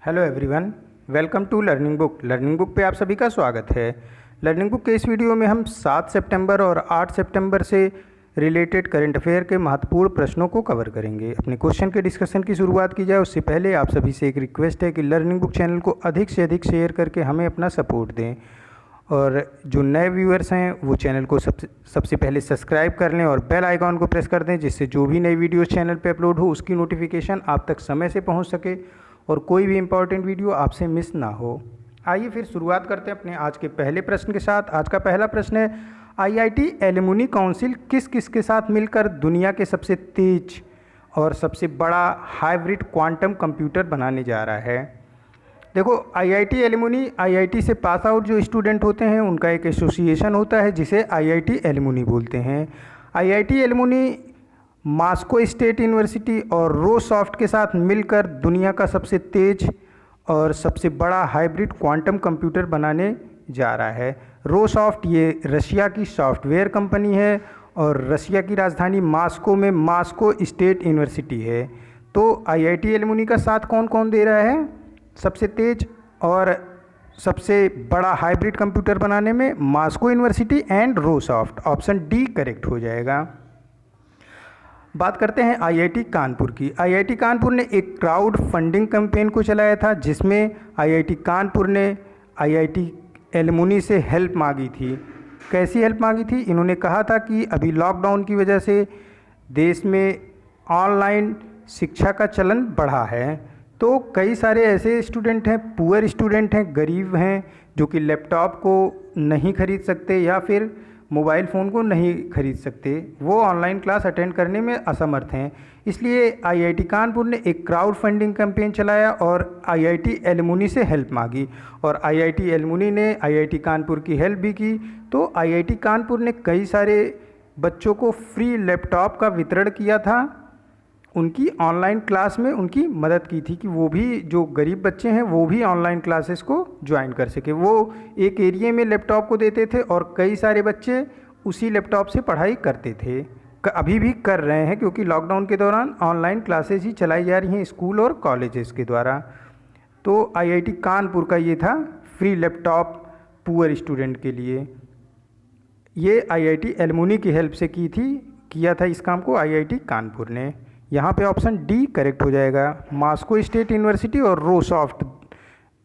Hello everyone, welcome to learning book. Learning book पे आप सभी का स्वागत है। लर्निंग बुक के इस वीडियो में हम 7 सितंबर और 8 सितंबर से रिलेटेड करंट अफेयर के महत्वपूर्ण प्रश्नों को कवर करेंगे। अपने क्वेश्चन के डिस्कशन की शुरुआत की जाए उससे पहले आप सभी से एक रिक्वेस्ट है कि लर्निंग बुक चैनल को अधिक से अधिक शेयर करके हमें अपना सपोर्ट दें, और जो नए व्यूअर्स हैं वो चैनल को सबसे पहले सब्सक्राइब कर लें और बेल आइकॉन को प्रेस कर दें, जिससे जो भी नई वीडियोस चैनल पे अपलोड हो उसकी नोटिफिकेशन आप तक समय से पहुंच सके और कोई भी इंपॉर्टेंट वीडियो आपसे मिस ना हो। आइए फिर शुरुआत करते हैं अपने आज के पहले प्रश्न के साथ। आज का पहला प्रश्न है, आईआईटी एलुमनी काउंसिल किस किस के साथ मिलकर दुनिया के सबसे तेज और सबसे बड़ा हाइब्रिड क्वांटम कंप्यूटर बनाने जा रहा है। देखो, आईआईटी एलुमनी, आईआईटी से पास आउट जो स्टूडेंट होते हैं उनका एक एसोसिएशन होता है जिसे आईआईटी एलुमनी बोलते हैं। IIT alumni Moscow state university और रोसॉफ्ट के साथ मिलकर दुनिया का सबसे तेज और सबसे बड़ा हाइब्रिड क्वांटम कंप्यूटर बनाने जा रहा है। रोसॉफ्ट ये रशिया की सॉफ्टवेयर कंपनी है और रशिया की राजधानी मॉस्को में मॉस्को स्टेट यूनिवर्सिटी है। तो आईआईटी एलुमनी का साथ कौन कौन दे रहा है सबसे तेज और सबसे बड़ा हाइब्रिड कंप्यूटर बनाने में? Moscow university and Rosoft. Option D correct हो जाएगा। बात करते हैं आईआईटी कानपुर की। आईआईटी कानपुर ने एक क्राउड फंडिंग कैंपेन को चलाया था जिसमें आईआईटी कानपुर ने आईआईटी एलुमनी से हेल्प मांगी थी। कैसी हेल्प मांगी थी? इन्होंने कहा था कि अभी लॉकडाउन की वजह से देश में ऑनलाइन शिक्षा का चलन बढ़ा है, तो कई सारे ऐसे स्टूडेंट हैं, पुअर स्टूडेंट हैं, गरीब हैं, जो कि लैपटॉप को नहीं खरीद सकते या फिर मोबाइल फ़ोन को नहीं खरीद सकते, वो ऑनलाइन क्लास अटेंड करने में असमर्थ हैं। इसलिए आईआईटी कानपुर ने एक क्राउड फंडिंग कैंपेन चलाया और आईआईटी एलुमनी से हेल्प मांगी, और आईआईटी एलुमनी ने आईआईटी कानपुर की हेल्प भी की। तो आईआईटी कानपुर ने कई सारे बच्चों को फ्री लैपटॉप का वितरण किया था, उनकी ऑनलाइन क्लास में उनकी मदद की थी कि वो भी, जो गरीब बच्चे हैं वो भी ऑनलाइन क्लासेस को ज्वाइन कर सके। वो एक एरिया में लैपटॉप को देते थे और कई सारे बच्चे उसी लैपटॉप से पढ़ाई करते थे, अभी भी कर रहे हैं, क्योंकि लॉकडाउन के दौरान ऑनलाइन क्लासेस ही चलाई जा रही हैं स्कूल और कॉलेजेस के द्वारा। तो आईआईटी कानपुर का ये था फ्री लैपटॉप पुअर स्टूडेंट के लिए। ये आईआईटी एलुमनी की हेल्प से किया था इस काम को आईआईटी कानपुर ने। यहाँ पे ऑप्शन डी करेक्ट हो जाएगा। मॉस्को स्टेट यूनिवर्सिटी और रोसॉफ्ट,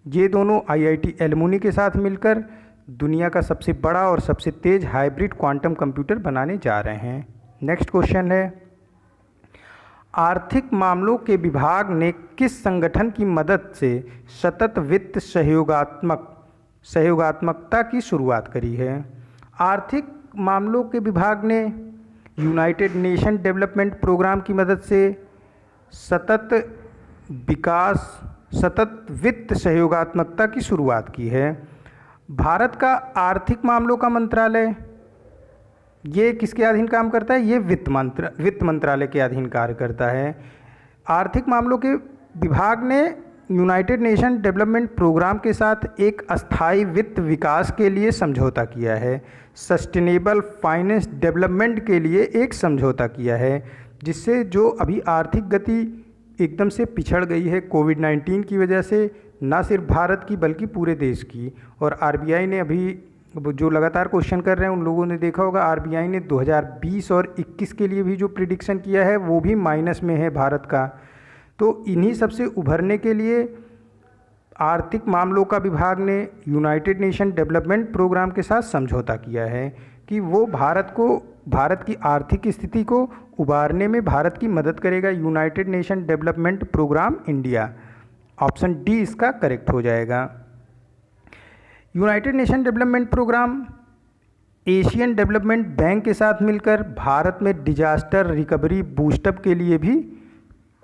ये दोनों आईआईटी एलुमनी के साथ मिलकर दुनिया का सबसे बड़ा और सबसे तेज हाइब्रिड क्वांटम कंप्यूटर बनाने जा रहे हैं। नेक्स्ट क्वेश्चन है, आर्थिक मामलों के विभाग ने किस संगठन की मदद से सतत वित्त सहयोगात्मकता की शुरुआत करी है? आर्थिक मामलों के विभाग ने यूनाइटेड नेशन डेवलपमेंट प्रोग्राम की मदद से सतत वित्त सहयोगात्मकता की शुरुआत की है। भारत का आर्थिक मामलों का मंत्रालय ये किसके अधीन काम करता है? ये वित्त मंत्रालय के अधीन कार्य करता है। आर्थिक मामलों के विभाग ने यूनाइटेड नेशन डेवलपमेंट प्रोग्राम के साथ एक अस्थायी वित्त विकास के लिए समझौता किया है, सस्टेनेबल फाइनेंस डेवलपमेंट के लिए एक समझौता किया है, जिससे जो अभी आर्थिक गति एकदम से पिछड़ गई है कोविड-19 की वजह से, ना सिर्फ भारत की बल्कि पूरे देश की। और आरबीआई ने अभी, जो लगातार क्वेश्चन कर रहे हैं उन लोगों ने देखा होगा, आरबीआई ने 2020 और 21 के लिए भी जो प्रिडिक्शन किया है वो भी माइनस में है भारत का। तो इन्हीं सबसे उभरने के लिए आर्थिक मामलों का विभाग ने यूनाइटेड नेशन डेवलपमेंट प्रोग्राम के साथ समझौता किया है कि वो भारत की आर्थिक स्थिति को उबारने में भारत की मदद करेगा। United Nation Development Programme India. Option D इसका करेक्ट हो जाएगा। United Nation Development Programme Asian Development Bank के साथ मिलकर भारत में डिजास्टर रिकवरी बूस्टअप के लिए भी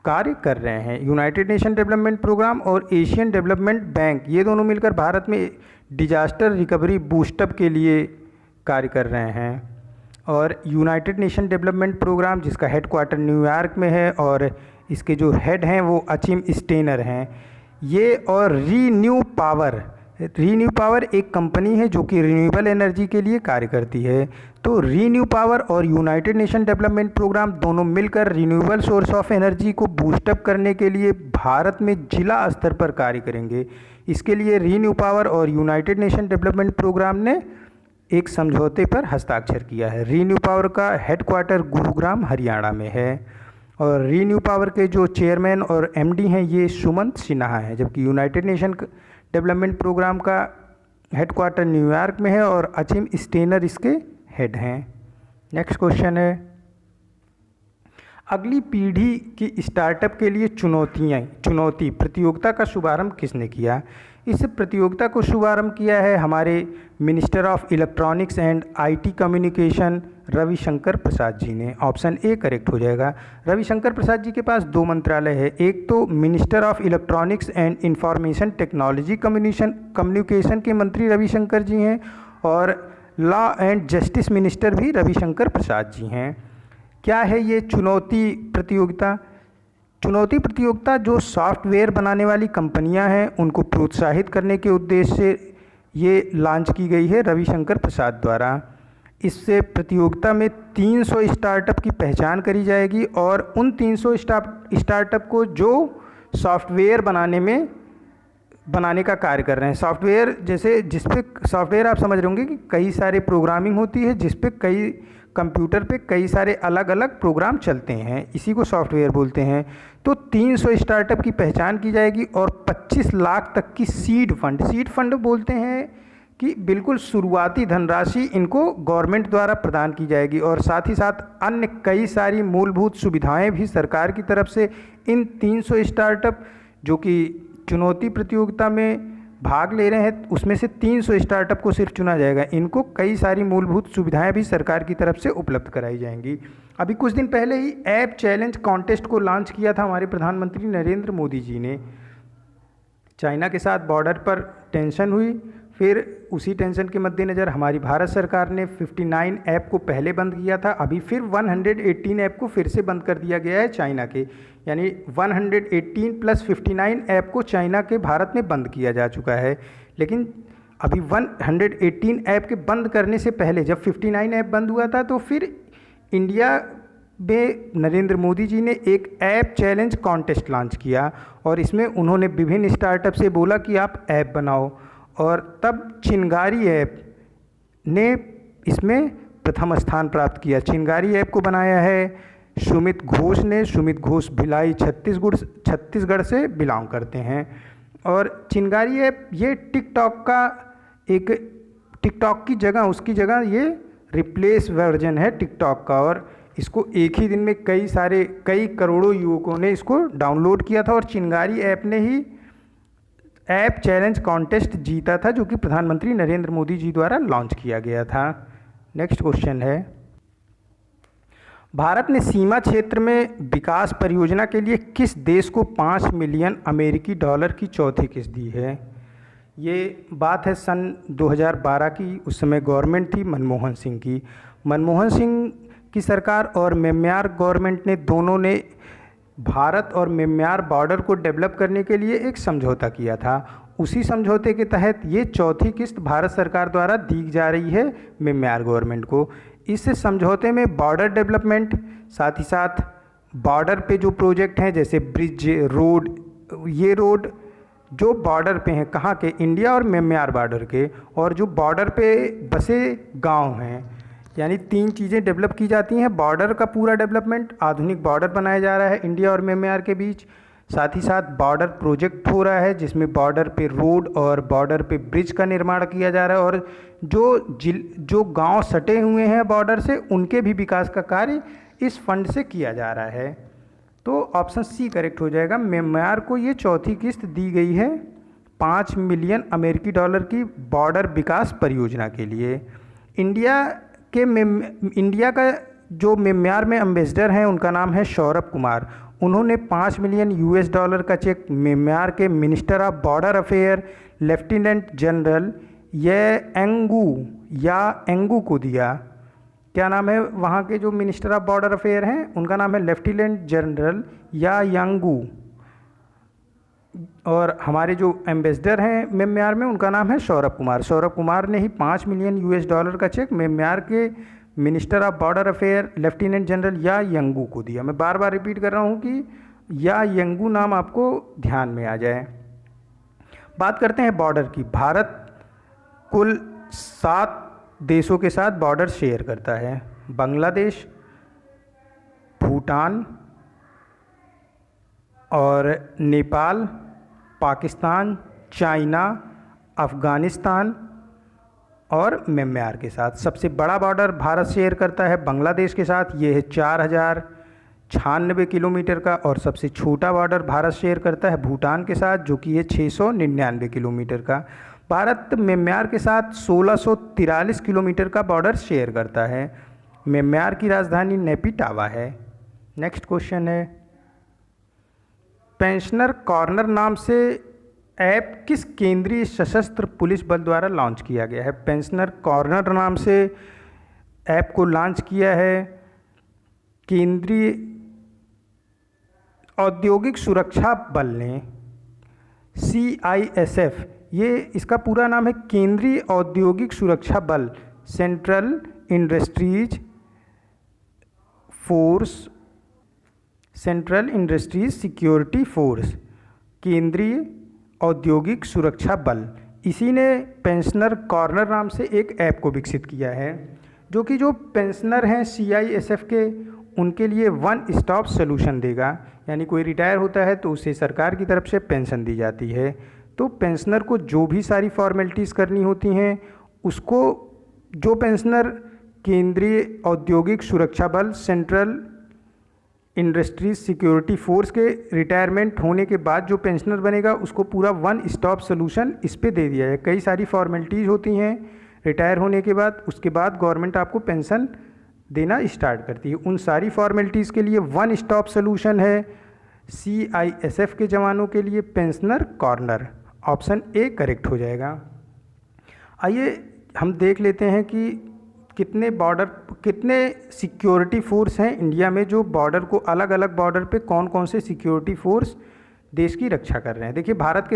कार्य कर रहे हैं। यूनाइटेड नेशन डेवलपमेंट प्रोग्राम और एशियन डेवलपमेंट बैंक, ये दोनों मिलकर भारत में डिजास्टर रिकवरी बूस्टअप के लिए कार्य कर रहे हैं। और यूनाइटेड नेशन डेवलपमेंट प्रोग्राम, जिसका हेडक्वार्टर न्यूयॉर्क में है और इसके जो हेड हैं वो अचिम स्टेनर हैं, ये और रीन्यू पावर एक कंपनी है जो कि रिन्यूएबल एनर्जी के लिए कार्य करती है। तो रीन्यू पावर और यूनाइटेड नेशन डेवलपमेंट प्रोग्राम दोनों मिलकर रिन्यूएबल सोर्स ऑफ एनर्जी को बूस्टअप करने के लिए भारत में जिला स्तर पर कार्य करेंगे। इसके लिए रीन्यू पावर और यूनाइटेड नेशन डेवलपमेंट प्रोग्राम ने एक समझौते पर हस्ताक्षर किया है। रीन्यू पावर का हेडक्वार्टर गुरुग्राम हरियाणा में है और रीन्यू पावर के जो चेयरमैन और एमडी हैं ये सुमंत सिन्हा हैं, जबकि यूनाइटेड नेशन डेवलपमेंट प्रोग्राम का हेडक्वार्टर न्यूयॉर्क में है और अचिम स्टेनर इसके हेड हैं। नेक्स्ट क्वेश्चन है, अगली पीढ़ी की स्टार्टअप के लिए चुनौती प्रतियोगिता का शुभारंभ किसने किया? इस प्रतियोगिता को शुभारंभ किया है हमारे minister of electronics and IT communication Ravishankar Prasad ji ने। ऑप्शन ए करेक्ट हो जाएगा। रविशंकर प्रसाद जी के पास दो मंत्रालय है, एक तो minister of electronics and information technology communication के मंत्री रविशंकर जी हैं और लॉ एंड जस्टिस मिनिस्टर भी रविशंकर प्रसाद जी हैं। क्या है ये चुनौती प्रतियोगिता? चुनौती प्रतियोगिता जो सॉफ्टवेयर बनाने वाली कंपनियां हैं उनको प्रोत्साहित करने के उद्देश्य से ये लॉन्च की गई है रविशंकर प्रसाद द्वारा। इससे प्रतियोगिता में 300 स्टार्टअप की पहचान करी जाएगी और उन 300 स्टार्टअप को जो सॉफ्टवेयर बनाने का कार्य कर रहे हैं। सॉफ्टवेयर जैसे जिस पे सॉफ्टवेयर आप समझ रहे होंगे कि कई सारे प्रोग्रामिंग होती है जिस पे कई कंप्यूटर पे कई सारे अलग अलग प्रोग्राम चलते हैं, इसी को सॉफ्टवेयर बोलते हैं। तो 300 स्टार्टअप की पहचान की जाएगी और 25 लाख तक की सीड फंड बोलते हैं कि बिल्कुल शुरुआती धनराशि इनको गवर्नमेंट द्वारा प्रदान की जाएगी और साथ ही साथ अन्य कई सारी मूलभूत सुविधाएं भी सरकार की तरफ से इन 300 स्टार्टअप जो कि चुनौती प्रतियोगिता में भाग ले रहे हैं उसमें से 300 स्टार्टअप को सिर्फ चुना जाएगा। इनको कई सारी मूलभूत सुविधाएं भी सरकार की तरफ से उपलब्ध कराई जाएंगी। अभी कुछ दिन पहले ही ऐप चैलेंज कॉन्टेस्ट को लॉन्च किया था हमारे प्रधानमंत्री नरेंद्र मोदी जी ने। चाइना के साथ बॉर्डर पर टेंशन हुई, फिर उसी टेंशन के मद्देनज़र हमारी भारत सरकार ने 59 ऐप को पहले बंद किया था, अभी फिर 118 ऐप को फिर से बंद कर दिया गया है चाइना के, यानी 118 + 59 ऐप को चाइना के भारत में बंद किया जा चुका है। लेकिन अभी 118 ऐप के बंद करने से पहले जब 59 ऐप बंद हुआ था तो फिर इंडिया में नरेंद्र मोदी जी ने एक ऐप चैलेंज कॉन्टेस्ट लॉन्च किया और इसमें उन्होंने विभिन्न स्टार्टअप से बोला कि आप ऐप बनाओ और तब चिंगारी ऐप ने इसमें प्रथम स्थान प्राप्त किया। चिंगारी ऐप को बनाया है सुमित घोष ने। सुमित घोष भिलाई छत्तीसगढ़ से बिलोंग करते हैं और चिंगारी ऐप ये टिकटॉक की जगह उसकी जगह ये रिप्लेस वर्जन है टिकटॉक का और इसको एक ही दिन में कई करोड़ों युवकों ने इसको डाउनलोड किया था और चिंगारी ऐप ने ही ऐप चैलेंज कॉन्टेस्ट जीता था जो कि प्रधानमंत्री नरेंद्र मोदी जी द्वारा लॉन्च किया गया था। नेक्स्ट क्वेश्चन है, भारत ने सीमा क्षेत्र में विकास परियोजना के लिए किस देश को 5 मिलियन अमेरिकी डॉलर की चौथी किस्त दी है? ये बात है सन 2012 की। उस समय गवर्नमेंट थी मनमोहन सिंह की। मनमोहन सिंह की सरकार और म्यांमार गवर्नमेंट ने दोनों ने भारत और म्यांमार बॉर्डर को डेवलप करने के लिए एक समझौता किया था। उसी समझौते के तहत ये चौथी किस्त भारत सरकार द्वारा दी जा रही है म्यांमार गवर्नमेंट को। इस समझौते में बॉर्डर डेवलपमेंट, साथ ही साथ बॉर्डर पे जो प्रोजेक्ट हैं जैसे ब्रिज, रोड, ये रोड जो बॉर्डर पे हैं, कहाँ के, इंडिया और म्यांमार बॉर्डर के, और जो बॉर्डर पे बसे गांव हैं, यानी 3 चीज़ें डेवलप की जाती हैं। बॉर्डर का पूरा डेवलपमेंट, आधुनिक बॉर्डर बनाया जा रहा है इंडिया और म्यांमार के बीच, साथ ही साथ बॉर्डर प्रोजेक्ट हो रहा है जिसमें बॉर्डर पे रोड और बॉर्डर पे ब्रिज का निर्माण किया जा रहा है और जो गांव सटे हुए हैं बॉर्डर से उनके भी विकास का कार्य इस फंड से किया जा रहा है। तो ऑप्शन सी करेक्ट हो जाएगा। म्यांमार को ये चौथी किस्त दी गई है 5 मिलियन अमेरिकी डॉलर की बॉर्डर विकास परियोजना के लिए। इंडिया का जो म्यांमार में एम्बेसडर हैं उनका नाम है सौरभ कुमार। उन्होंने 5 मिलियन यूएस डॉलर का चेक म्यांमार के minister of border affair lieutenant general एंगू को दिया। क्या नाम है वहाँ के जो मिनिस्टर ऑफ बॉर्डर अफेयर हैं, उनका नाम है लेफ्टिनेंट जनरल यांगू। और हमारे जो एम्बेसडर हैं म्यांमार में उनका नाम है सौरभ कुमार। सौरभ कुमार ने ही $5 मिलियन का चेक म्यांमार के minister of border affair lieutenant general या यंगू को दिया। मैं बार बार रिपीट कर रहा हूँ कि या यंगू नाम आपको ध्यान में आ जाए। बात करते हैं बॉर्डर की। भारत कुल 7 देशों के साथ बॉर्डर शेयर करता है। बांग्लादेश, भूटान और नेपाल, पाकिस्तान, चाइना, अफ़गानिस्तान और म्यांमार के साथ। सबसे बड़ा बॉर्डर भारत शेयर करता है बांग्लादेश के साथ, ये है 4096 किलोमीटर का। और सबसे छोटा बॉर्डर भारत शेयर करता है भूटान के साथ, जो कि है 699 किलोमीटर का। भारत म्यांमार के साथ 1643 किलोमीटर का बॉर्डर शेयर करता है। म्यांमार की राजधानी नेपिटावा है। नेक्स्ट क्वेश्चन है, पेंशनर कॉर्नर नाम से ऐप किस केंद्रीय सशस्त्र पुलिस बल द्वारा लॉन्च किया गया है? पेंशनर कॉर्नर नाम से ऐप को लॉन्च किया है केंद्रीय औद्योगिक सुरक्षा बल ने, CISF। ये इसका पूरा नाम है केंद्रीय औद्योगिक सुरक्षा बल, central industries force, central industries security force, केंद्रीय औद्योगिक सुरक्षा बल। इसी ने पेंशनर कॉर्नर नाम से एक ऐप को विकसित किया है, जो कि जो पेंशनर हैं CISF के, उनके लिए वन स्टॉप सलूशन देगा। यानी कोई रिटायर होता है तो उसे सरकार की तरफ से पेंशन दी जाती है। तो पेंशनर को जो भी सारी फॉर्मेलिटीज़ करनी होती हैं, उसको जो पेंशनर केंद्रीय औद्योगिक सुरक्षा बल, सेंट्रल इंडस्ट्रीज सिक्योरिटी फोर्स के रिटायरमेंट होने के बाद जो पेंशनर बनेगा, उसको पूरा वन स्टॉप सलूशन इस पे दे दिया है। कई सारी फॉर्मेलिटीज़ होती हैं रिटायर होने के बाद, उसके बाद गवर्नमेंट आपको पेंशन देना स्टार्ट करती है। उन सारी फॉर्मेलिटीज़ के लिए वन स्टॉप सलूशन है CISF के जवानों के लिए pensioner corner. Option A correct हो जाएगा। आइए हम देख लेते हैं कि कितने सिक्योरिटी फोर्स हैं इंडिया में, जो बॉर्डर को अलग अलग बॉर्डर पे कौन कौन से सिक्योरिटी फोर्स देश की रक्षा कर रहे हैं। देखिए भारत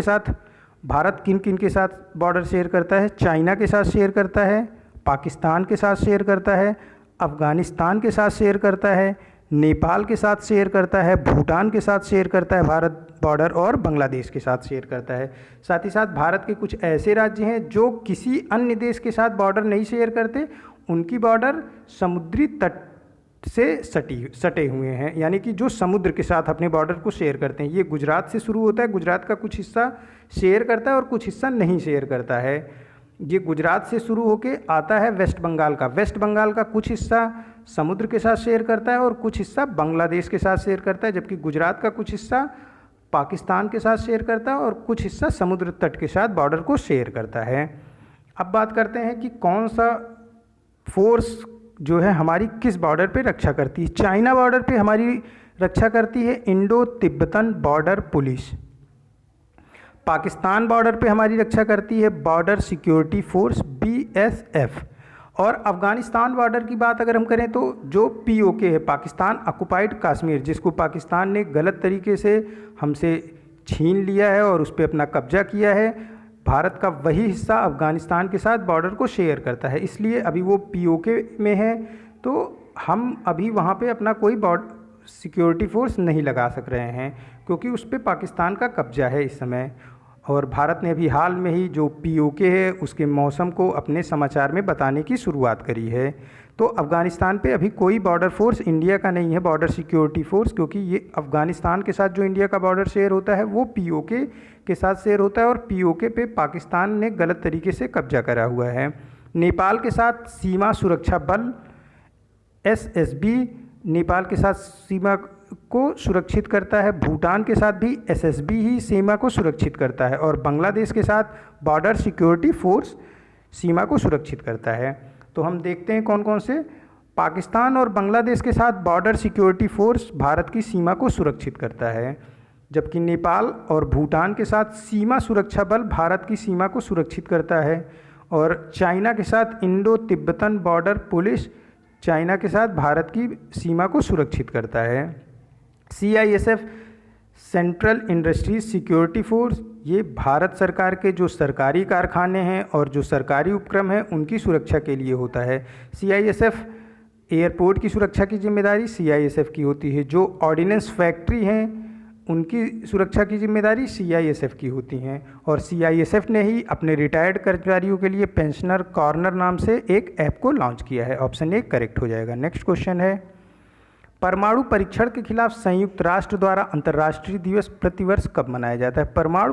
किन किन के साथ बॉर्डर शेयर करता है? चाइना के साथ शेयर करता है, पाकिस्तान के साथ शेयर करता है, अफ़गानिस्तान के साथ शेयर करता है, नेपाल के साथ शेयर करता है, भूटान के साथ शेयर करता है भारत बॉर्डर, और बांग्लादेश के साथ शेयर करता है। साथ ही साथ भारत के कुछ ऐसे राज्य हैं जो किसी अन्य देश के साथ बॉर्डर नहीं शेयर करते, उनकी बॉर्डर समुद्री तट से सटे हुए हैं, यानी कि जो समुद्र के साथ अपने बॉर्डर को शेयर करते हैं। ये गुजरात से शुरू होता है, गुजरात का कुछ हिस्सा शेयर करता है और कुछ हिस्सा नहीं शेयर करता है। ये गुजरात से शुरू होके आता है वेस्ट बंगाल का कुछ हिस्सा समुद्र के साथ शेयर करता है और कुछ हिस्सा बांग्लादेश के साथ शेयर करता है, जबकि गुजरात का कुछ हिस्सा पाकिस्तान के साथ शेयर करता है और कुछ हिस्सा समुद्र तट के साथ बॉर्डर को शेयर करता है। अब बात करते हैं कि कौन सा फोर्स जो है हमारी किस बॉर्डर पे रक्षा करती है। चाइना बॉर्डर पे हमारी रक्षा करती है Indo Tibetan border police. Pakistan border पे हमारी रक्षा करती है बॉर्डर सिक्योरिटी फोर्स BSF। और अफ़गानिस्तान बॉर्डर की बात अगर हम करें तो जो POK है, पाकिस्तान ऑक्युपाइड कश्मीर, जिसको पाकिस्तान ने गलत तरीके से हमसे छीन लिया है और उस पर अपना कब्जा किया है, भारत का वही हिस्सा अफ़गानिस्तान के साथ बॉर्डर को शेयर करता है। इसलिए अभी वो POK में है, तो हम अभी वहाँ पे अपना कोई बॉर्डर सिक्योरिटी फोर्स नहीं लगा सक रहे हैं, क्योंकि उस पर पाकिस्तान का कब्जा है इस समय। और भारत ने अभी हाल में ही जो POK है उसके मौसम को अपने समाचार में बताने की शुरुआत करी है। तो अफ़गानिस्तान पे अभी कोई बॉर्डर फोर्स इंडिया का नहीं है, बॉर्डर सिक्योरिटी फोर्स, क्योंकि ये अफ़गानिस्तान के साथ जो इंडिया का बॉर्डर शेयर होता है वो POK के साथ शेयर होता है, और POK पे पाकिस्तान ने गलत तरीके से कब्जा करा हुआ है। नेपाल के साथ सीमा सुरक्षा बल SSB नेपाल के साथ सीमा को सुरक्षित करता है, भूटान के साथ भी SSB ही सीमा को सुरक्षित करता है, और बांग्लादेश के साथ बॉर्डर सिक्योरिटी फोर्स सीमा को सुरक्षित करता है। तो हम देखते हैं कौन कौन से। पाकिस्तान और बांग्लादेश के साथ बॉर्डर सिक्योरिटी फोर्स भारत की सीमा को सुरक्षित करता है, जबकि नेपाल और भूटान के साथ सीमा सुरक्षा बल भारत की सीमा को सुरक्षित करता है, और चाइना के साथ Indo Tibetan border police China के साथ भारत की सीमा को सुरक्षित करता है। CISF central industries security force, ये भारत सरकार के जो सरकारी कारखाने हैं और जो सरकारी उपक्रम हैं उनकी सुरक्षा के लिए होता है। CISF एयरपोर्ट की सुरक्षा की जिम्मेदारी CISF की होती है। जो ऑर्डिनेंस फैक्ट्री हैं उनकी सुरक्षा की जिम्मेदारी CISF की होती हैं। और CISF ने ही अपने रिटायर्ड कर्मचारियों के लिए पेंशनर कॉर्नर नाम से एक ऐप को लॉन्च किया है। ऑप्शन ए करेक्ट हो जाएगा। नेक्स्ट क्वेश्चन है, परमाणु परीक्षण के खिलाफ संयुक्त राष्ट्र द्वारा अंतर्राष्ट्रीय दिवस प्रतिवर्ष कब मनाया जाता है? परमाणु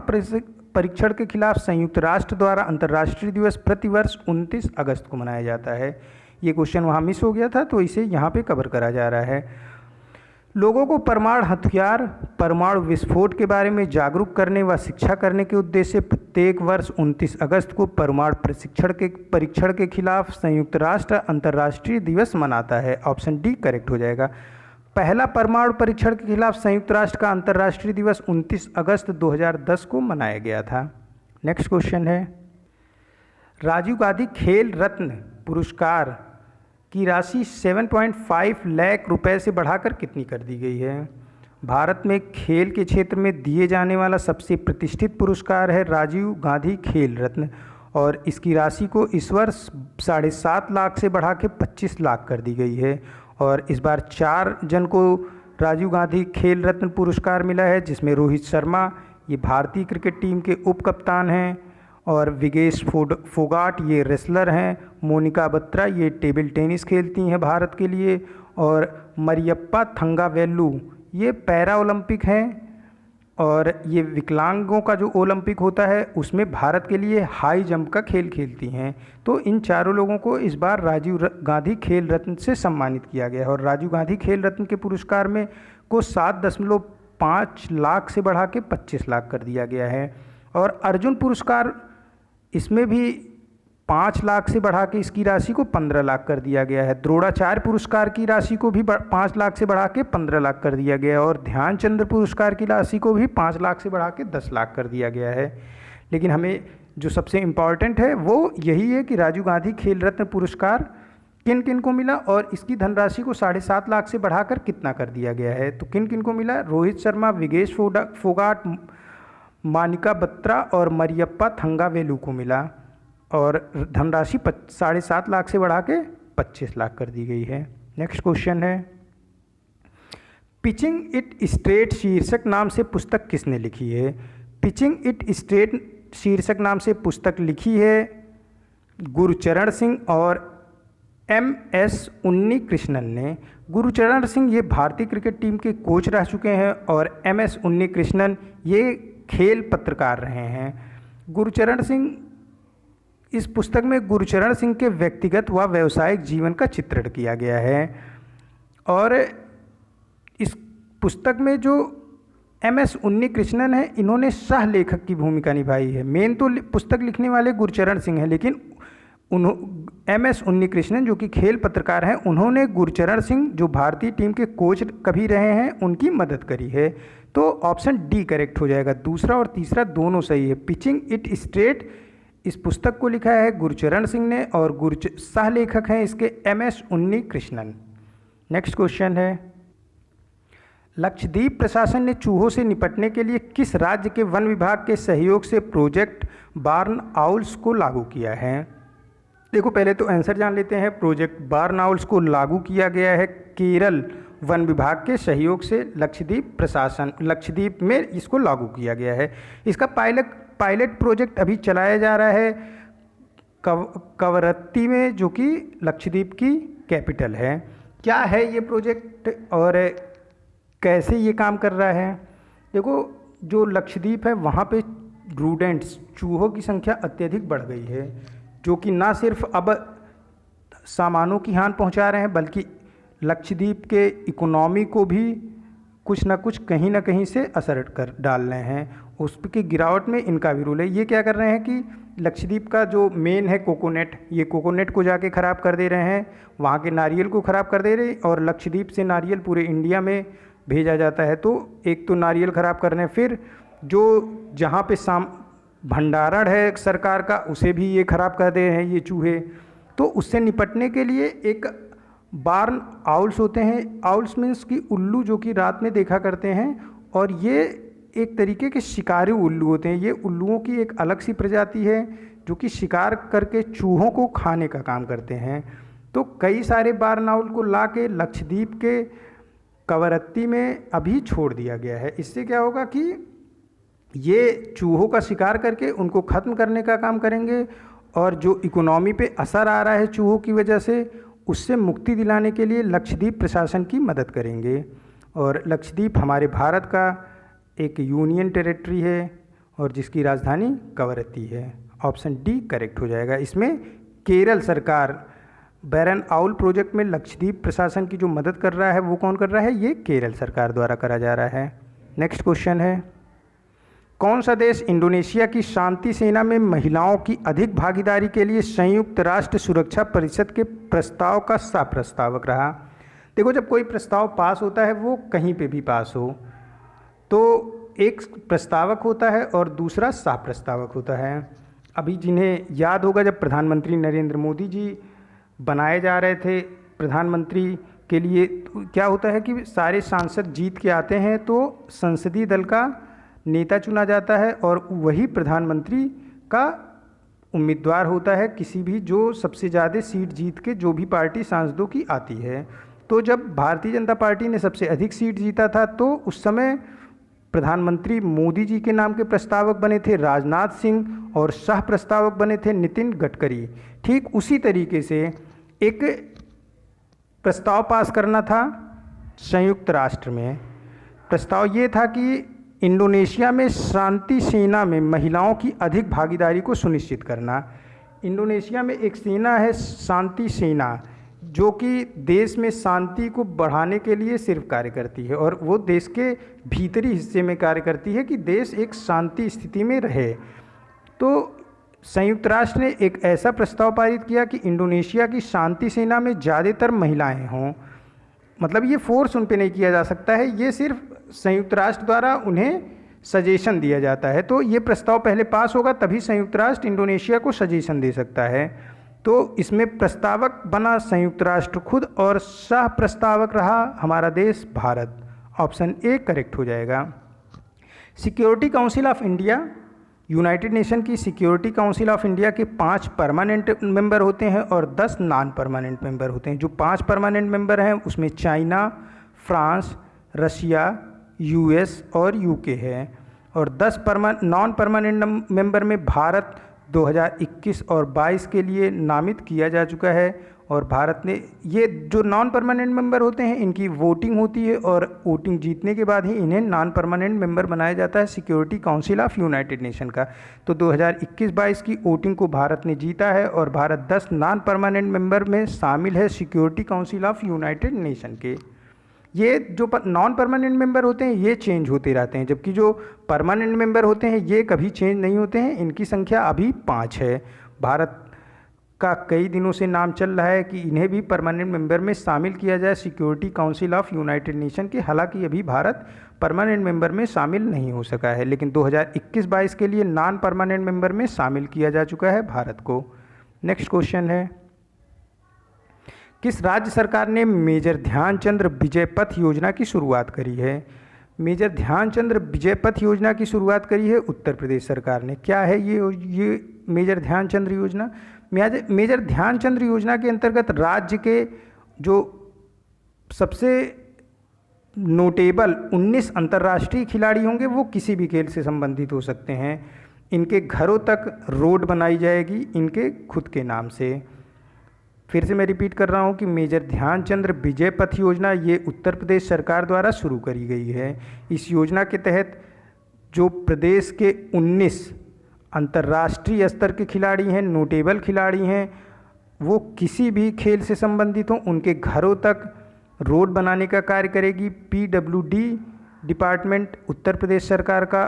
परीक्षण के खिलाफ संयुक्त राष्ट्र द्वारा अंतर्राष्ट्रीय दिवस प्रतिवर्ष 29 अगस्त को मनाया जाता है। ये क्वेश्चन वहाँ मिस हो गया था तो इसे यहाँ पे कवर करा जा रहा है। लोगों को परमाणु हथियार, परमाणु विस्फोट के बारे में जागरूक करने व शिक्षा करने के उद्देश्य से प्रत्येक वर्ष 29 अगस्त को परमाणु परीक्षण के खिलाफ संयुक्त राष्ट्र अंतर्राष्ट्रीय दिवस मनाता है। ऑप्शन डी करेक्ट हो जाएगा। पहला परमाणु परीक्षण के खिलाफ संयुक्त राष्ट्र का अंतर्राष्ट्रीय दिवस 29 अगस्त 2010 को मनाया गया था। नेक्स्ट क्वेश्चन है, राजीव गांधी खेल रत्न पुरस्कार की राशि 7.5 लाख रुपए से बढ़ाकर कितनी कर दी गई है? भारत में खेल के क्षेत्र में दिए जाने वाला सबसे प्रतिष्ठित पुरस्कार है राजीव गांधी खेल रत्न और इसकी राशि को इस वर्ष 7.5 लाख से बढ़ा के 25 लाख कर दी गई है। और इस बार 4 जन को राजीव गांधी खेल रत्न पुरस्कार मिला है, जिसमें रोहित शर्मा, ये भारतीय क्रिकेट टीम के उप कप्तान हैं, और विगेश फोगाट, ये रेसलर हैं, मोनिका बत्रा, ये टेबल टेनिस खेलती हैं भारत के लिए, और मरियप्पा थंगावेलु, ये पैरा ओलंपिक हैं, और ये विकलांगों का जो ओलंपिक होता है उसमें भारत के लिए हाई जंप का खेल खेलती हैं। तो इन चारों लोगों को इस बार राजीव गांधी खेल रत्न से सम्मानित किया गया है। और राजीव गांधी खेल रत्न के पुरस्कार में को 7.5 लाख से बढ़ा के 25 लाख कर दिया गया है। और अर्जुन पुरस्कार, इसमें भी 5 लाख से बढ़ा के इसकी राशि को 15 लाख कर दिया गया है। द्रोणाचार्य पुरस्कार की राशि को भी 5 लाख से बढ़ा के 15 लाख कर दिया गया है। और ध्यानचंद पुरस्कार की राशि को भी 5 लाख से बढ़ा के 10 लाख कर दिया गया है। लेकिन हमें जो सबसे इम्पॉर्टेंट है वो यही है कि राजीव गांधी खेल रत्न पुरस्कार किन किन को मिला और इसकी धनराशि को 7.5 लाख से बढ़ाकर कितना कर दिया गया है। तो किन किन को मिला? रोहित शर्मा, विगेश फोगाट, मोनिका बत्रा और मरियप्पा थंगावेलु को मिला। और धनराशि 7.5 लाख से बढ़ा के 25 लाख कर दी गई है। नेक्स्ट क्वेश्चन है, पिचिंग इट स्ट्रेट शीर्षक नाम से पुस्तक किसने लिखी है? पिचिंग इट स्ट्रेट शीर्षक नाम से पुस्तक लिखी है गुरचरण सिंह और MS उन्नीकृष्णन ने। गुरचरण सिंह ये भारतीय क्रिकेट टीम के कोच रह चुके हैं और MS उन्नीकृष्णन ये खेल पत्रकार रहे हैं। गुरचरण सिंह, इस पुस्तक में गुरचरण सिंह के व्यक्तिगत व व्यावसायिक जीवन का चित्रण किया गया है। और इस पुस्तक में जो MS उन्नीकृष्णन है, इन्होंने सह लेखक की भूमिका निभाई है। मेन तो पुस्तक लिखने वाले गुरचरण सिंह हैं, लेकिन MS उन्नीकृष्णन जो कि खेल पत्रकार हैं, उन्होंने गुरचरण सिंह जो भारतीय टीम के कोच कभी रहे हैं उनकी मदद करी है। तो ऑप्शन डी करेक्ट हो जाएगा। दूसरा और तीसरा दोनों सही है। पिचिंग इट स्ट्रेट, इस पुस्तक को लिखा है गुरचरण सिंह ने और सह लेखक हैं इसके MS उन्नीकृष्णन। नेक्स्ट क्वेश्चन है, लक्षद्वीप प्रशासन ने चूहों से निपटने के लिए किस राज्य के वन विभाग के सहयोग से प्रोजेक्ट बार्न आउल्स को लागू किया है? देखो पहले तो आंसर जान लेते हैं। प्रोजेक्ट बार्न आउल्स को लागू किया गया है केरल वन विभाग के सहयोग से। लक्षद्वीप में इसको लागू किया गया है। इसका पायलट प्रोजेक्ट अभी चलाया जा रहा है कवरत्ती में, जो कि लक्षद्वीप की कैपिटल है। क्या है ये प्रोजेक्ट और कैसे ये काम कर रहा है? देखो, जो लक्षद्वीप है वहाँ पे रूडेंट्स, चूहों की संख्या अत्यधिक बढ़ गई है, जो कि ना सिर्फ अब सामानों की हानि पहुँचा रहे हैं बल्कि लक्षद्वीप के इकोनॉमी को भी कुछ ना कुछ कहीं ना कहीं से असर कर डाल रहे हैं। उसकी गिरावट में इनका भी रोल है। ये क्या कर रहे हैं कि लक्षद्वीप का जो मेन है कोकोनट, ये कोकोनट को जाके ख़राब कर दे रहे हैं, वहाँ के नारियल को ख़राब कर दे रहे हैं और लक्षद्वीप से नारियल पूरे इंडिया में भेजा जाता है। तो एक तो नारियल ख़राब कर रहे हैं, फिर जो जहाँ पे भंडारण है सरकार का उसे भी ये ख़राब कर दे रहे हैं ये चूहे। तो उससे निपटने के लिए एक बार्न आउल्स होते हैं। आउल्स मीन्स कि उल्लू जो कि रात में देखा करते हैं, और ये एक तरीके के शिकारी उल्लू होते हैं। ये उल्लुओं की एक अलग सी प्रजाति है जो कि शिकार करके चूहों को खाने का काम करते हैं। तो कई सारे बारनाउल को ला के लक्षद्वीप के कवरत्ती में अभी छोड़ दिया गया है। इससे क्या होगा कि ये चूहों का शिकार करके उनको ख़त्म करने का काम करेंगे और जो इकोनॉमी पे असर आ रहा है चूहों की वजह से, उससे मुक्ति दिलाने के लिए लक्षद्वीप प्रशासन की मदद करेंगे। और लक्षद्वीप हमारे भारत का एक यूनियन टेरिटरी है और जिसकी राजधानी कवरत्ती है। ऑप्शन डी करेक्ट हो जाएगा। इसमें केरल सरकार बैरन आउल प्रोजेक्ट में लक्षद्वीप प्रशासन की जो मदद कर रहा है वो कौन कर रहा है? ये केरल सरकार द्वारा करा जा रहा है। नेक्स्ट क्वेश्चन है, कौन सा देश इंडोनेशिया की शांति सेना में महिलाओं की अधिक भागीदारी के लिए संयुक्त राष्ट्र सुरक्षा परिषद के प्रस्ताव का सह प्रस्तावक रहा? देखो, जब कोई प्रस्ताव पास होता है वो कहीं पे भी पास हो तो एक प्रस्तावक होता है और दूसरा सह प्रस्तावक होता है। अभी जिन्हें याद होगा, जब प्रधानमंत्री नरेंद्र मोदी जी बनाए जा रहे थे प्रधानमंत्री के लिए, तो क्या होता है कि सारे सांसद जीत के आते हैं तो संसदीय दल का नेता चुना जाता है और वही प्रधानमंत्री का उम्मीदवार होता है किसी भी जो सबसे ज़्यादा सीट जीत के जो भी पार्टी सांसदों की आती है। तो जब भारतीय जनता पार्टी ने सबसे अधिक सीट जीता था तो उस समय प्रधानमंत्री मोदी जी के नाम के प्रस्तावक बने थे राजनाथ सिंह और सह प्रस्तावक बने थे नितिन गडकरी। ठीक उसी तरीके से एक प्रस्ताव पास करना था संयुक्त राष्ट्र में। प्रस्ताव ये था कि इंडोनेशिया में शांति सेना में महिलाओं की अधिक भागीदारी को सुनिश्चित करना। इंडोनेशिया में एक सेना है शांति सेना, जो कि देश में शांति को बढ़ाने के लिए सिर्फ कार्य करती है और वो देश के भीतरी हिस्से में कार्य करती है कि देश एक शांति स्थिति में रहे। तो संयुक्त राष्ट्र ने एक ऐसा प्रस्ताव पारित किया कि इंडोनेशिया की शांति सेना में ज़्यादातर महिलाएं हों। मतलब ये फोर्स उन पे नहीं किया जा सकता है, ये सिर्फ संयुक्त राष्ट्र द्वारा उन्हें सजेशन दिया जाता है। तो ये प्रस्ताव पहले पास होगा तभी संयुक्त राष्ट्र इंडोनेशिया को सजेशन दे सकता है। तो इसमें प्रस्तावक बना संयुक्त राष्ट्र खुद और सह प्रस्तावक रहा हमारा देश भारत। ऑप्शन ए करेक्ट हो जाएगा। Security council of India, United nation की सिक्योरिटी काउंसिल ऑफ इंडिया के 5 परमानेंट मेंबर होते हैं और 10 नॉन परमानेंट मेंबर होते हैं। जो 5 परमानेंट मेंबर हैं उसमें चाइना, फ्रांस, रशिया, यूएस और यूके है और 10 नॉन परमानेंट मेंबर में भारत 2021 और 22 के लिए नामित किया जा चुका है। और भारत ने, ये जो नॉन परमानेंट मेंबर होते हैं इनकी वोटिंग होती है और वोटिंग जीतने के बाद ही इन्हें नॉन परमानेंट मेंबर बनाया जाता है security council of United nation का। तो 2021-22 की वोटिंग को भारत ने जीता है और भारत 10 नॉन परमानेंट मेंबर में शामिल है security council of United nation के। ये जो नॉन परमानेंट मेंबर होते हैं ये चेंज होते रहते हैं, जबकि जो परमानेंट मेंबर होते हैं ये कभी चेंज नहीं होते हैं। इनकी संख्या अभी 5 है। भारत का कई दिनों से नाम चल रहा है कि इन्हें भी परमानेंट मेंबर में शामिल किया जाए security council of United nation के। हालांकि अभी भारत परमानेंट मेंबर में शामिल नहीं हो सका है, लेकिन 2021-22 के लिए नॉन परमानेंट मेंबर में शामिल किया जा चुका है भारत को। नेक्स्ट क्वेश्चन है, किस राज्य सरकार ने मेजर ध्यानचंद विजय पथ योजना की शुरुआत करी है? मेजर ध्यानचंद विजय पथ योजना की शुरुआत करी है उत्तर प्रदेश सरकार ने। क्या है ये मेजर ध्यानचंद योजना? मेजर ध्यानचंद योजना के अंतर्गत राज्य के जो सबसे नोटेबल 19 अंतर्राष्ट्रीय खिलाड़ी होंगे वो किसी भी खेल से संबंधित हो सकते हैं। इनके घरों तक रोड बनाई जाएगी इनके खुद के नाम से। फिर से मैं रिपीट कर रहा हूँ कि मेजर ध्यानचंद विजय पथ योजना ये उत्तर प्रदेश सरकार द्वारा शुरू करी गई है। इस योजना के तहत जो प्रदेश के 19 अंतर्राष्ट्रीय स्तर के खिलाड़ी हैं, नोटेबल खिलाड़ी हैं, वो किसी भी खेल से संबंधित हों उनके घरों तक रोड बनाने का कार्य करेगी PWD डिपार्टमेंट उत्तर प्रदेश सरकार का।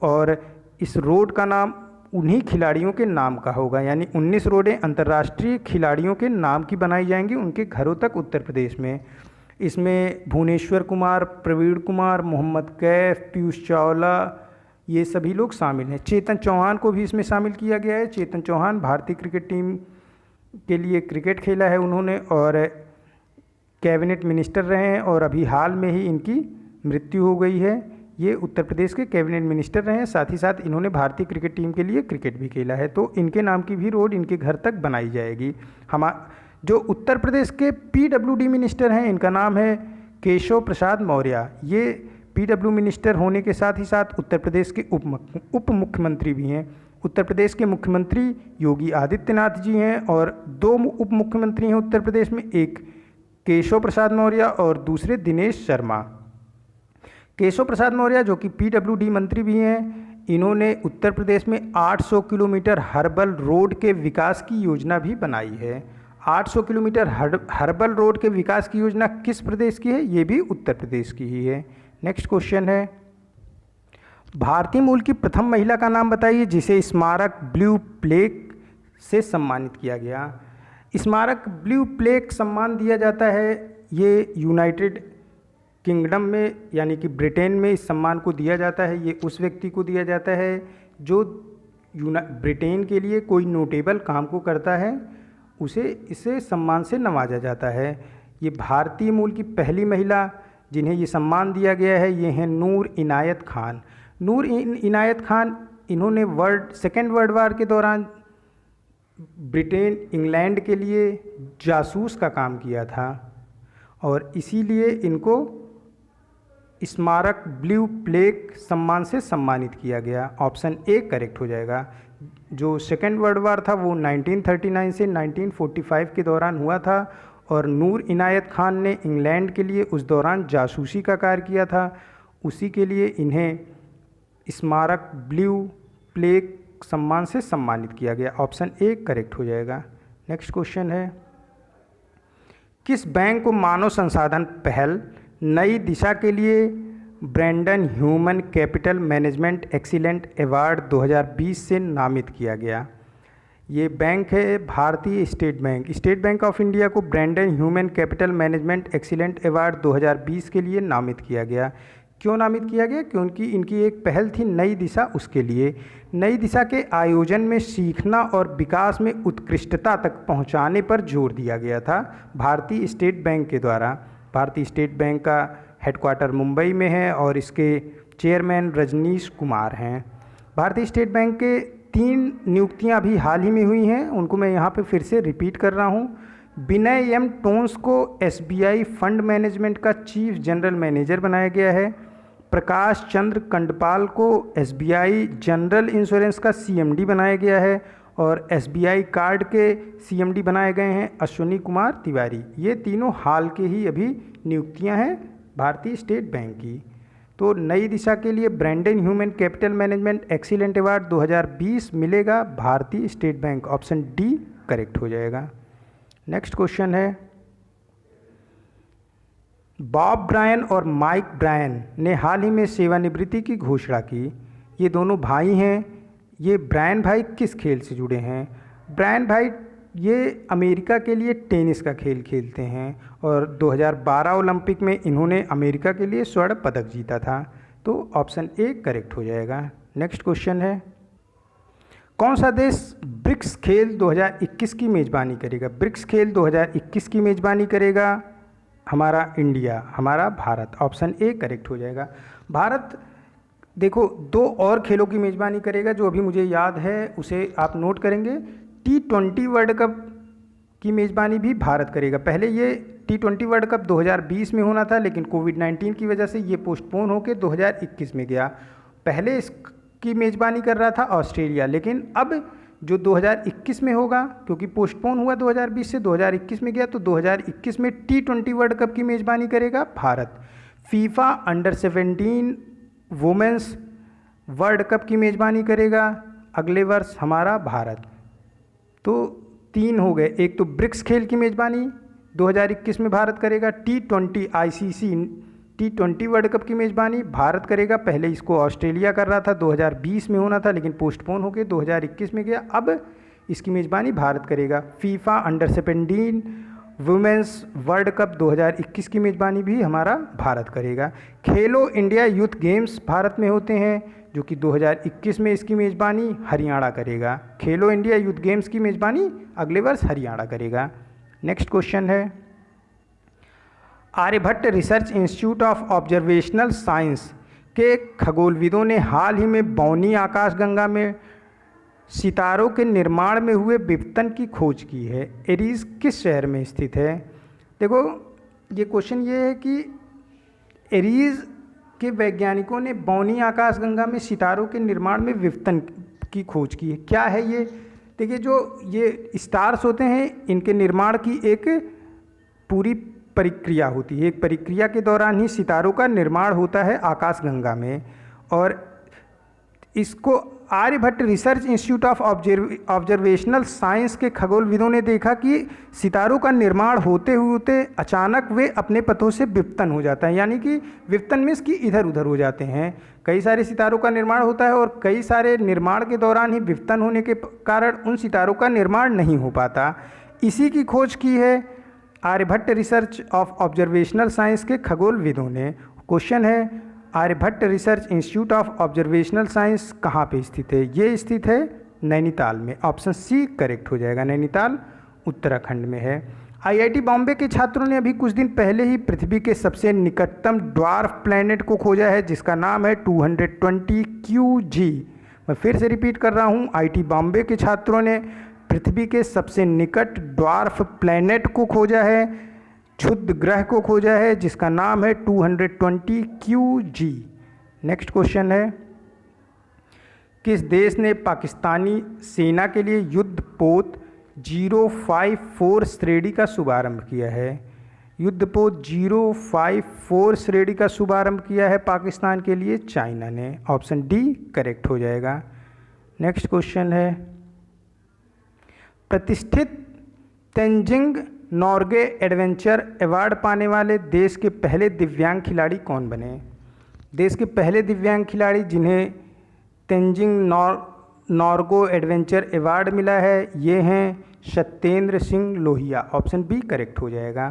और इस रोड का नाम उन्हीं खिलाड़ियों के नाम का होगा, यानी 19 रोडें अंतर्राष्ट्रीय खिलाड़ियों के नाम की बनाई जाएंगी उनके घरों तक उत्तर प्रदेश में। इसमें भुवनेश्वर कुमार, प्रवीण कुमार, मोहम्मद कैफ, पीयूष चावला, ये सभी लोग शामिल हैं। चेतन चौहान को भी इसमें शामिल किया गया है। चेतन चौहान भारतीय क्रिकेट टीम के लिए क्रिकेट खेला है उन्होंने और कैबिनेट मिनिस्टर रहे हैं और अभी हाल में ही इनकी मृत्यु हो गई है। ये उत्तर प्रदेश के कैबिनेट मिनिस्टर रहे हैं, साथ ही साथ इन्होंने भारतीय क्रिकेट टीम के लिए क्रिकेट भी खेला है। तो इनके नाम की भी रोड इनके घर तक बनाई जाएगी। जो उत्तर प्रदेश के PWD मिनिस्टर हैं, इनका नाम है केशव प्रसाद मौर्य। ये PW मिनिस्टर होने के साथ ही साथ उत्तर प्रदेश के उप मुख्यमंत्री भी हैं। उत्तर प्रदेश के मुख्यमंत्री योगी आदित्यनाथ जी हैं और 2 उप मुख्यमंत्री हैं उत्तर प्रदेश में, एक केशव प्रसाद मौर्य और दूसरे दिनेश शर्मा। केशव प्रसाद मौर्य जो कि PWD मंत्री भी हैं, इन्होंने उत्तर प्रदेश में 800 किलोमीटर हर्बल रोड के विकास की योजना भी बनाई है। 800 किलोमीटर हर्बल रोड के विकास की योजना किस प्रदेश की है? ये भी उत्तर प्रदेश की ही है। नेक्स्ट क्वेश्चन है, भारतीय मूल की प्रथम महिला का नाम बताइए जिसे स्मारक ब्लू प्लेग से सम्मानित किया गया। स्मारक ब्लू प्लेग सम्मान दिया जाता है, ये यूनाइटेड किंगडम में यानी कि ब्रिटेन में इस सम्मान को दिया जाता है। ये उस व्यक्ति को दिया जाता है जो ब्रिटेन के लिए कोई नोटेबल काम को करता है, उसे इसे सम्मान से नवाजा जाता है। ये भारतीय मूल की पहली महिला जिन्हें ये सम्मान दिया गया है, ये हैं नूर इनायत खान। नूर इनायत खान, इन्होंने सेकेंड वर्ल्ड वार के दौरान ब्रिटेन इंग्लैंड के लिए जासूस का काम किया था और इसीलिए इनको स्मारक ब्लू प्लेग सम्मान से सम्मानित किया गया। ऑप्शन ए करेक्ट हो जाएगा। जो सेकेंड वर्ल्ड वार था वो 1939 से 1945 के दौरान हुआ था और नूर इनायत खान ने इंग्लैंड के लिए उस दौरान जासूसी का कार्य किया था, उसी के लिए इन्हें स्मारक ब्लू प्लेग सम्मान से सम्मानित किया गया। ऑप्शन ए करेक्ट हो जाएगा। नेक्स्ट क्वेश्चन है, किस बैंक को मानव संसाधन पहल नई दिशा के लिए Brandon human capital management excellent award 2020 से नामित किया गया? ये बैंक है भारतीय state bank. State bank of India को Brandon human capital management excellent award 2020 के लिए नामित किया गया। क्यों नामित किया गया? क्योंकि इनकी एक पहल थी नई दिशा, उसके लिए नई दिशा के आयोजन में सीखना और विकास में उत्कृष्टता तक पहुंचाने पर जोर दिया गया था भारतीय स्टेट बैंक के द्वारा। भारतीय स्टेट बैंक का हेडक्वार्टर मुंबई में है और इसके चेयरमैन रजनीश कुमार हैं। भारतीय स्टेट बैंक के 3 नियुक्तियां अभी हाल ही में हुई हैं, उनको मैं यहाँ पे फिर से रिपीट कर रहा हूँ। विनय एम टोन्स को SBI फंड मैनेजमेंट का चीफ जनरल मैनेजर बनाया गया है। प्रकाश चंद्र कंडपाल को SBI जनरल इंश्योरेंस का CMD बनाया गया है और SBI कार्ड के CMD बनाए गए हैं अश्विनी कुमार तिवारी। ये तीनों हाल के ही अभी नियुक्तियां हैं भारतीय स्टेट बैंक की। तो नई दिशा के लिए Brandon human capital management excellent award 2020 मिलेगा Bharatiya state bank. Option D correct हो जाएगा। नेक्स्ट क्वेश्चन है, बॉब ब्रायन और माइक ब्रायन ने हाल ही में सेवानिवृत्ति की घोषणा की। ये दोनों भाई हैं। ये ब्रायन भाई किस खेल से जुड़े हैं? ब्रायन भाई ये अमेरिका के लिए टेनिस का खेल खेलते हैं और 2012 ओलंपिक में इन्होंने अमेरिका के लिए स्वर्ण पदक जीता था। तो ऑप्शन ए करेक्ट हो जाएगा। नेक्स्ट क्वेश्चन है, कौन सा देश ब्रिक्स खेल 2021 की मेज़बानी करेगा? ब्रिक्स खेल 2021 की मेज़बानी करेगा हमारा इंडिया, हमारा भारत। ऑप्शन ए करेक्ट हो जाएगा। भारत देखो 2 और खेलों की मेज़बानी करेगा, जो अभी मुझे याद है उसे आप नोट करेंगे। T20 वर्ल्ड कप की मेज़बानी भी भारत करेगा। पहले ये T20 वर्ल्ड कप 2020 में होना था, लेकिन कोविड-19 की वजह से ये पोस्टपोन होकर 2021 में गया। पहले इसकी मेज़बानी कर रहा था ऑस्ट्रेलिया, लेकिन अब जो 2021 में होगा, क्योंकि पोस्टपोन हुआ 2020 से 2021 में गया, तो 2021 में T20 वर्ल्ड कप की मेज़बानी करेगा Bharat. FIFA under 17 women's world cup की मेज़बानी करेगा अगले वर्ष हमारा भारत। तो 3 हो गए। एक तो ब्रिक्स खेल की मेज़बानी 2021 में भारत करेगा, T20 ICC T20 world cup की मेज़बानी भारत करेगा। पहले इसको ऑस्ट्रेलिया कर रहा था, 2020 में होना था, लेकिन पोस्टपोन होकर 2021 में गया। अब इसकी मेज़बानी भारत करेगा। FIFA under 17 women's world cup 2021 की मेज़बानी भी हमारा भारत करेगा। खेलो इंडिया यूथ गेम्स भारत में होते हैं, जो कि 2021 में इसकी मेज़बानी हरियाणा करेगा। खेलो इंडिया यूथ गेम्स की मेज़बानी अगले वर्ष हरियाणा करेगा। नेक्स्ट क्वेश्चन है, Aryabhatta research institute of observational science के खगोलविदों ने हाल ही में बौनी आकाशगंगा में सितारों के निर्माण में हुए विपतन की खोज की है। एरीज किस शहर में स्थित है? देखो, ये क्वेश्चन ये है कि एरीज के वैज्ञानिकों ने बौनी आकाशगंगा में सितारों के निर्माण में विपतन की खोज की है। क्या है ये? देखिए, जो ये स्टार्स होते हैं, इनके निर्माण की एक पूरी प्रक्रिया होती है। एक प्रक्रिया के दौरान ही सितारों का निर्माण होता है आकाशगंगा में, और इसको Aryabhatta research institute of observational science के खगोलविदों ने देखा कि सितारों का निर्माण होते होते अचानक वे अपने पथों से विपतन हो जाता है। यानी कि विपतन मीन्स कि इधर उधर हो जाते हैं। कई सारे सितारों का निर्माण होता है और कई सारे निर्माण के दौरान ही विपतन होने के कारण उन सितारों का निर्माण नहीं हो पाता। इसी की खोज की है Aryabhatta research of observational science के खगोलविदों ने। क्वेश्चन है, Aryabhatta research institute of observational science कहाँ पे स्थित है? ये स्थित है नैनीताल में। ऑप्शन सी करेक्ट हो जाएगा। नैनीताल उत्तराखंड में है। आईआईटी बॉम्बे के छात्रों ने अभी कुछ दिन पहले ही पृथ्वी के सबसे निकटतम ड्वार्फ प्लैनेट को खोजा है, जिसका नाम है 220 QG। मैं फिर से रिपीट कर रहा हूँ, आईआईटी बॉम्बे के छात्रों ने पृथ्वी के सबसे निकट ड्वार्फ प्लैनेट को खोजा है, क्षुद्र ग्रह को खोजा है, जिसका नाम है 220 QG। नेक्स्ट क्वेश्चन है, किस देश ने पाकिस्तानी सेना के लिए युद्धपोत 054 श्रेणी का शुभारंभ किया है? युद्धपोत 054 श्रेणी का शुभारंभ किया है पाकिस्तान के लिए चाइना ने। ऑप्शन डी करेक्ट हो जाएगा। नेक्स्ट क्वेश्चन है, प्रतिष्ठित तेंजिंग नॉर्गे एडवेंचर अवार्ड पाने वाले देश के पहले दिव्यांग खिलाड़ी कौन बने? देश के पहले दिव्यांग खिलाड़ी जिन्हें तेंजिंग नॉर्गो एडवेंचर अवार्ड मिला है, ये हैं Satyendra Singh Lohia. Option B correct हो जाएगा।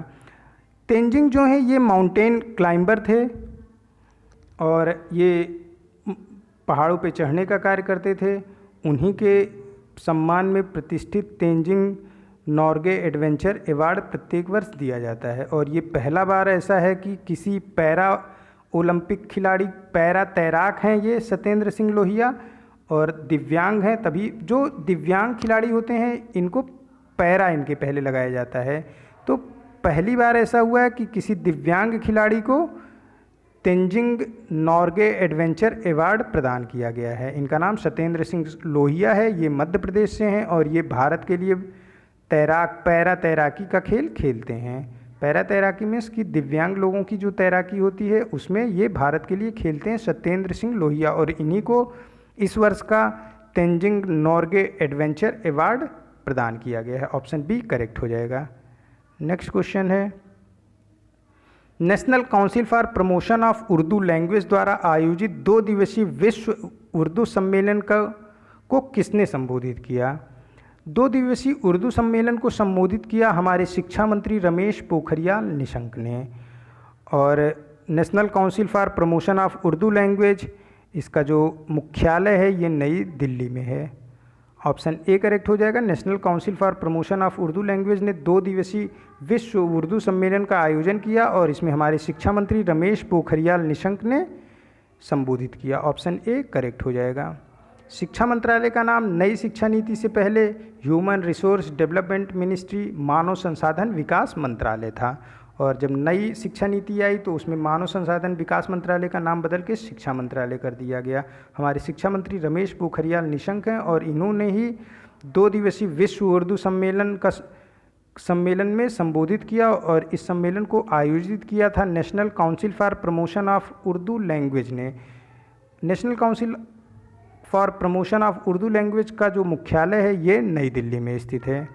तेंजिंग जो है ये माउंटेन क्लाइंबर थे और ये पहाड़ों पे चढ़ने का कार्य करते थे। उन्हीं के सम्मान में प्रतिष्ठित तेंजिंग नॉर्गे एडवेंचर अवार्ड प्रत्येक वर्ष दिया जाता है, और ये पहला बार ऐसा है कि किसी पैरा ओलंपिक खिलाड़ी, पैरा तैराक हैं ये सत्येंद्र सिंह लोहिया, और दिव्यांग हैं। तभी जो दिव्यांग खिलाड़ी होते हैं इनको पैरा इनके पहले लगाया जाता है। तो पहली बार ऐसा हुआ है कि किसी दिव्यांग खिलाड़ी को तेंजिंग नॉर्गे एडवेंचर अवार्ड प्रदान किया गया है। इनका नाम सत्येंद्र सिंह लोहिया है। ये मध्य प्रदेश से हैं और ये भारत के लिए पैरा तैराकी का खेल खेलते हैं। पैरा तैराकी में इसकी दिव्यांग लोगों की जो तैराकी होती है उसमें ये भारत के लिए खेलते हैं सत्येंद्र सिंह लोहिया, और इन्हीं को इस वर्ष का तेंजिंग नॉर्गे एडवेंचर अवार्ड प्रदान किया गया है। ऑप्शन बी करेक्ट हो जाएगा। नेक्स्ट क्वेश्चन है, national council for promotion of Urdu language द्वारा आयोजित 2 दिवसीय विश्व उर्दू सम्मेलन को किसने संबोधित किया? 2 दिवसीय उर्दू सम्मेलन को संबोधित किया हमारे शिक्षा मंत्री रमेश पोखरियाल निशंक ने। और national council for promotion of Urdu language, इसका जो मुख्यालय है ये नई दिल्ली में है। ऑप्शन ए करेक्ट हो जाएगा। National council for promotion of Urdu language ने 2 दिवसीय विश्व उर्दू सम्मेलन का आयोजन किया और इसमें हमारे शिक्षा मंत्री रमेश पोखरियाल निशंक ने संबोधित किया। ऑप्शन ए करेक्ट हो जाएगा। शिक्षा मंत्रालय का नाम नई शिक्षा नीति से पहले ह्यूमन रिसोर्स डेवलपमेंट मिनिस्ट्री मानव संसाधन विकास मंत्रालय था, और जब नई शिक्षा नीति आई तो उसमें मानव संसाधन विकास मंत्रालय का नाम बदल के शिक्षा मंत्रालय कर दिया गया। हमारे शिक्षा मंत्री रमेश पोखरियाल निशंक हैं और इन्होंने ही 2 दिवसीय विश्व उर्दू सम्मेलन में संबोधित किया, और इस सम्मेलन को आयोजित किया था national council for promotion of Urdu language ने। National council for promotion of Urdu language का जो मुख्यालय है ये नई दिल्ली में स्थित है।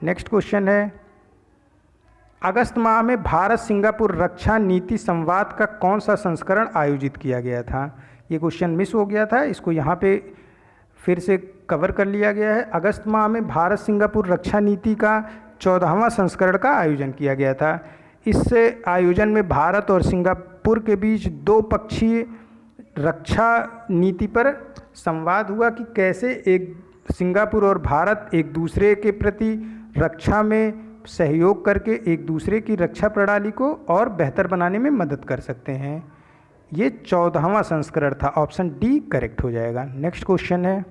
नेक्स्ट क्वेश्चन है, अगस्त माह में भारत सिंगापुर रक्षा नीति संवाद का कौन सा संस्करण आयोजित किया गया था? ये क्वेश्चन मिस हो गया था, इसको यहाँ पे फिर से कवर कर लिया गया है। अगस्त माह में भारत सिंगापुर रक्षा नीति का 14वां संस्करण का आयोजन किया गया था। इस आयोजन में भारत और सिंगापुर के बीच 2 पक्षीय रक्षा नीति पर संवाद हुआ कि कैसे सिंगापुर और भारत एक दूसरे के प्रति रक्षा में सहयोग करके एक दूसरे की रक्षा प्रणाली को और बेहतर बनाने में मदद कर सकते हैं। ये 14वां संस्करण था। ऑप्शन डी करेक्ट हो जाएगा। नेक्स्ट क्वेश्चन है,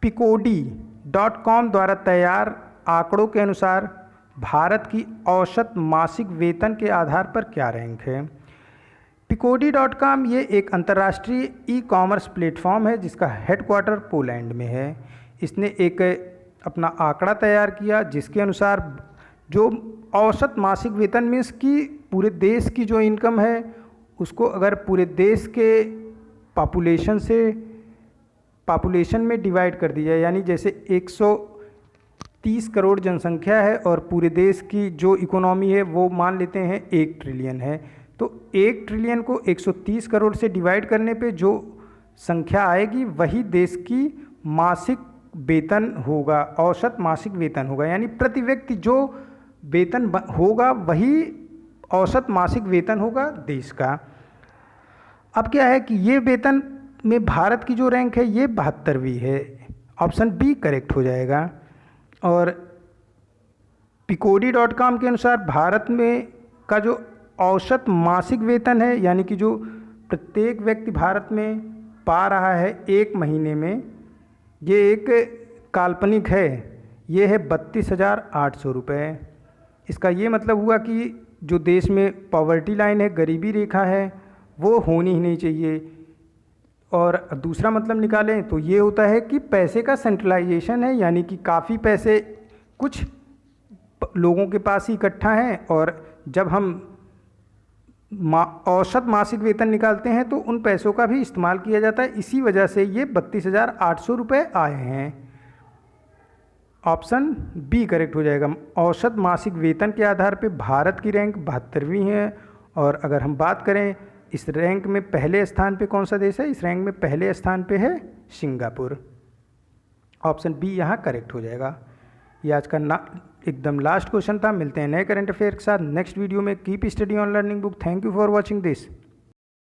Peabody.com द्वारा तैयार आंकड़ों के अनुसार भारत की औसत मासिक वेतन के आधार पर क्या रैंक है। Peabody.com ये एक अंतर्राष्ट्रीय ई कॉमर्स प्लेटफॉर्म है जिसका हेडक्वार्टर पोलैंड में है। इसने एक अपना आंकड़ा तैयार किया जिसके अनुसार जो औसत मासिक वेतन मीन्स कि पूरे देश की जो इनकम है उसको अगर पूरे देश के पॉपुलेशन में डिवाइड कर दी जाए, यानी जैसे 130 करोड़ जनसंख्या है और पूरे देश की जो इकोनॉमी है वो मान लेते हैं 1 ट्रिलियन है, तो 1 ट्रिलियन को 130 करोड़ से डिवाइड करने पे जो संख्या आएगी वही देश की मासिक वेतन होगा, औसत मासिक वेतन होगा। यानी प्रति व्यक्ति जो वेतन होगा वही औसत मासिक वेतन होगा देश का। अब क्या है कि ये वेतन में भारत की जो रैंक है ये 72वीं है। ऑप्शन बी करेक्ट हो जाएगा। और Peabody.com के अनुसार भारत में का जो औसत मासिक वेतन है, यानी कि जो प्रत्येक व्यक्ति भारत में पा रहा है एक महीने में, ये एक काल्पनिक है, ये है 32,800 रुपये। इसका ये मतलब हुआ कि जो देश में पॉवर्टी लाइन है, गरीबी रेखा है, वो होनी ही नहीं चाहिए। और दूसरा मतलब निकालें तो ये होता है कि पैसे का सेंट्रलाइजेशन है, यानी कि काफ़ी पैसे कुछ लोगों के पास ही इकट्ठा हैं और जब हम औसत मासिक वेतन निकालते हैं तो उन पैसों का भी इस्तेमाल किया जाता है। इसी वजह से ये 32,800 रुपये आए हैं। ऑप्शन बी करेक्ट हो जाएगा। औसत मासिक वेतन के आधार पे भारत की रैंक 72वीं है। और अगर हम बात करें इस रैंक में पहले स्थान पे कौन सा देश है, इस रैंक में पहले स्थान पे है सिंगापुर। ऑप्शन बी यहाँ करेक्ट हो जाएगा। ये आज का एकदम लास्ट क्वेश्चन था। मिलते हैं नए करंट अफेयर के साथ नेक्स्ट वीडियो में। Keep study on learning book. Thank you for watching this.